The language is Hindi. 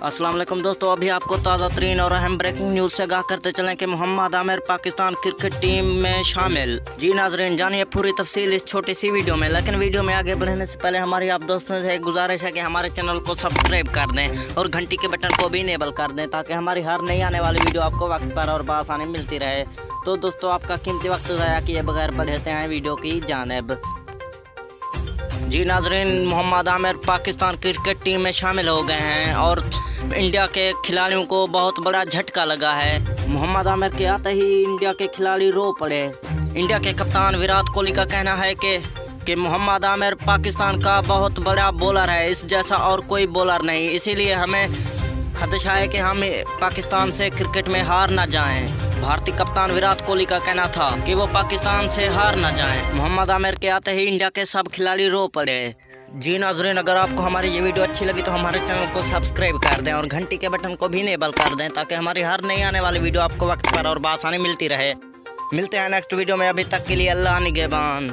अस्सलाम वालेकुम दोस्तों, अभी आपको ताज़ा तरीन और अहम ब्रेकिंग न्यूज़ से आगाह करते चलें कि मोहम्मद आमिर पाकिस्तान क्रिकेट टीम में शामिल। जी नाजरीन, जानिए पूरी तफसील इस छोटी सी वीडियो में। लेकिन वीडियो में आगे बढ़ने से पहले हमारी आप दोस्तों से एक गुजारिश है कि हमारे चैनल को सब्सक्राइब कर दें और घंटी के बटन को भी इनेबल कर दें ताकि हमारी हर नई आने वाली वीडियो आपको वक्त पर और बआसानी मिलती रहे। तो दोस्तों, आपका कीमती वक्त ज़ाया किए बगैर बढ़ते हैं वीडियो की जानिब। जी नाजरीन, मोहम्मद आमिर पाकिस्तान क्रिकेट टीम में शामिल हो गए हैं और इंडिया के खिलाड़ियों को बहुत बड़ा झटका लगा है। मोहम्मद आमिर के आते ही इंडिया के खिलाड़ी रो पड़े। इंडिया के कप्तान विराट कोहली का कहना है कि मोहम्मद आमिर पाकिस्तान का बहुत बड़ा बॉलर है, इस जैसा और कोई बॉलर नहीं, इसीलिए हमें खदशा है कि हम पाकिस्तान से क्रिकेट में हार ना जाएं। भारतीय कप्तान विराट कोहली का कहना था कि वो पाकिस्तान से हार ना जाएं। मोहम्मद आमिर के आते ही इंडिया के सब खिलाड़ी रो पड़े। जी नाज़रीन, अगर आपको हमारी ये वीडियो अच्छी लगी तो हमारे चैनल को सब्सक्राइब कर दें और घंटी के बटन को भी इनेबल कर दें ताकि हमारी हर नई आने वाली वीडियो आपको वक्त पर और बआसानी मिलती रहे। मिलते हैं नेक्स्ट वीडियो में, अभी तक के लिए अल्लाह निगहबान।